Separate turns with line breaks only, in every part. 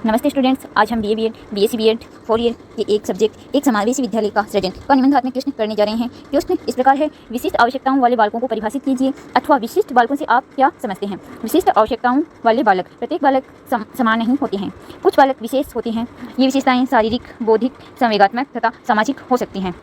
नमस्ते स्टूडेंट्स, आज हम BA BEd BSc BEd 4 year के एक सब्जेक्ट एक समावेशी विद्यालय का सृजन का निबंधात्मक प्रश्न करने जा रहे हैं। प्रश्न इस प्रकार है, विशिष्ट आवश्यकताओं वाले बालकों को परिभाषित कीजिए अथवा विशिष्ट बालकों से आप क्या समझते हैं। विशिष्ट आवश्यकताओं वाले बालक, प्रत्येक बालक समान नहीं होते हैं, कुछ बालक विशेष होते हैं। ये विशेषताएं शारीरिक, बौद्धिक, संवेगात्मक तथा सामाजिक हो सकती हैं।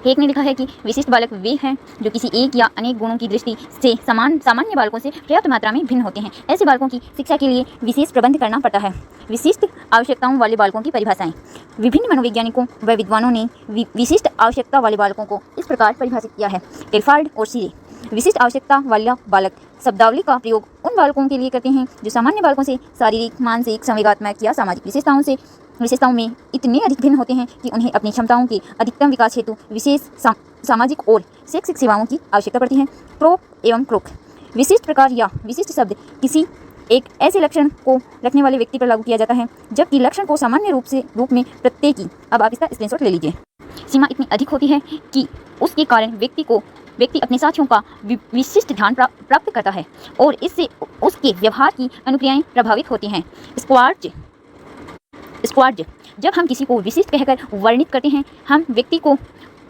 एक ने लिखा है कि विशिष्ट बालक वे हैं जो किसी एक या अनेक गुणों की दृष्टि से सामान्य बालकों से पर्याप्त मात्रा में भिन्न होते हैं। ऐसे बालकों की शिक्षा के लिए विशेष प्रबंध करना पड़ता है। विशिष्ट आवश्यकताओं वाले बालकों की परिभाषाएं। विभिन्न मनोवैज्ञानिकों व विद्वानों ने विशिष्ट आवश्यकता वाले बालकों को इस प्रकार परिभाषित किया है। टेल्फार्ड और सीरे। विशिष्ट आवश्यकता वाला बालक शब्दावली का प्रयोग उन बालकों के लिए करते हैं जो सामान्य बालकों से शारीरिक, मानसिक, संवेगात्मक या सामाजिक विशेषताओं में इतने अधिक भिन्न होते हैं कि उन्हें अपनी क्षमताओं के अधिकतम विकास हेतु विशेष सामाजिक और शैक्षिक सेवाओं की आवश्यकता पड़ती है। प्रोक एवं क्रोक। विशिष्ट प्रकार या विशिष्ट शब्द किसी एक ऐसे लक्षण को रखने वाले व्यक्ति पर लागू किया जाता है जबकि लक्षण को सामान्य रूप में प्रत्येकी। अब आप इसका स्क्रीनशॉट ले लीजिए। सीमा इतनी अधिक होती है कि उसके कारण व्यक्ति अपने साथियों का विशिष्ट ध्यान प्राप्त करता है और इससे उसके व्यवहार की अनुक्रियाएं प्रभावित होती हैं। स्क्वाड। जब हम किसी को विशिष्ट कहकर वर्णित करते हैं, हम व्यक्ति को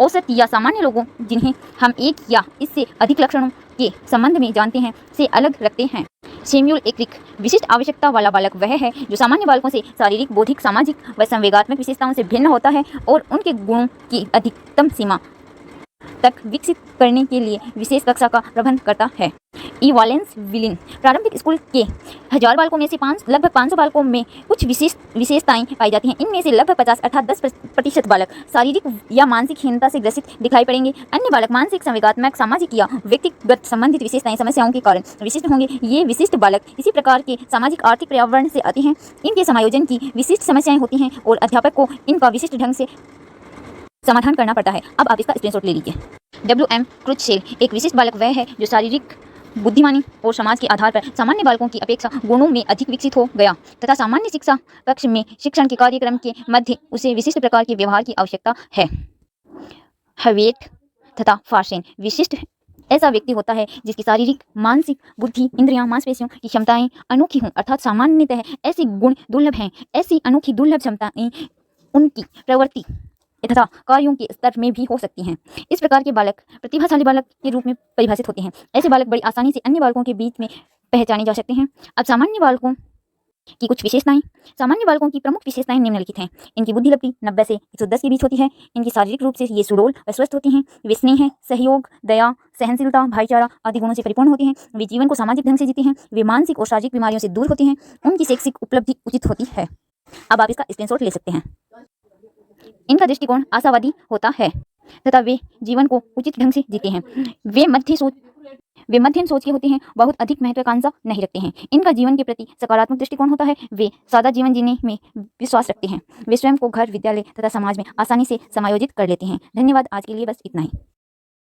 औसत या सामान्य लोगों जिन्हें हम एक या इससे अधिक लक्षणों के संबंध में जानते हैं से अलग रखते हैं। सैमुअल एक्रिक। विशिष्ट आवश्यकता वाला बालक वह है जो सामान्य बालकों से शारीरिक, बौद्धिक, सामाजिक व संवेगात्मक विशेषताओं से भिन्न होता है और उनके गुणों की अधिकतम सीमा तक विकसित करने के लिए विशेष कक्षा का प्रबंध करता है। इवालेंस विलिन। प्रारंभिक स्कूल के 1000 बालकों में से लगभग 500 बालकों में कुछ विशेषताएं पाई जाती हैं। इनमें से लगभग 50 अर्थात 10% बालक शारीरिक या मानसिक हीनता से ग्रसित दिखाई पड़ेंगे। अन्य बालक मानसिक, संवेगात्मक, सामाजिक या व्यक्तिगत संबंधित समस्याओं के कारण विशिष्ट होंगे। ये विशिष्ट बालक इसी प्रकार के सामाजिक आर्थिक पर्यावरण से आते हैं। इनके समायोजन की विशिष्ट समस्याएं होती हैं और अध्यापक को इनका विशिष्ट ढंग से समाधान करना पड़ता है। अब आप इसका स्क्रीनशॉट ले लीजिए। WM क्रुचशेल। एक विशिष्ट बालक वह है जो शारीरिक बुद्धिमानी और समाज के आधार पर सामान्य बालकों की अपेक्षा गुणों में अधिक विकसित हो गया तथा सामान्य शिक्षा कक्ष में शिक्षण के कार्यक्रम के मध्य उसे विशिष्ट प्रकार के व्यवहार की आवश्यकता है। हवेट तथा फार्सेन। विशिष्ट ऐसा व्यक्ति होता है जिसकी शारीरिक, मानसिक, बुद्धि, इंद्रियां, मांसपेशियों की क्षमताएं अनोखी हों अर्थात सामान्यतः ऐसे गुण दुर्लभ हैं। ऐसी अनोखी दुर्लभ क्षमताएं उनकी प्रवृत्ति तथा कार्यों के स्तर में भी हो सकती हैं। इस प्रकार के बालक प्रतिभाशाली बालक के रूप में परिभाषित होते हैं। ऐसे बालक बड़ी आसानी से अन्य बालकों के बीच में पहचाने जा सकते हैं। अब सामान्य बालकों की कुछ विशेषताएं। सामान्य बालकों की प्रमुख विशेषताएं निम्नलिखित हैं। इनकी बुद्धि लब्धि 90 से 110 के बीच होती है। इनकी शारीरिक रूप से ये सुडौल व स्वस्थ होती हैं। वे स्नेह, सहयोग, दया, सहनशीलता, भाईचारा आदि गुणों से परिपूर्ण होती हैं। वे जीवन को सामाजिक ढंग से जीते हैं। वे मानसिक और शारीरिक बीमारियों से दूर होते हैं। उनकी शैक्षिक उपलब्धि उचित होती है। अब आप इसका स्क्रीनशॉट ले सकते हैं। इनका दृष्टिकोण आशावादी होता है तथा वे जीवन को उचित ढंग से जीते हैं। वे मध्यम सोच के होते हैं, बहुत अधिक महत्वाकांक्षा नहीं रखते हैं। इनका जीवन के प्रति सकारात्मक दृष्टिकोण होता है। वे सादा जीवन जीने में विश्वास रखते हैं। वे स्वयं को घर, विद्यालय तथा समाज में आसानी से समायोजित कर लेते हैं। धन्यवाद। आज के लिए बस इतना ही।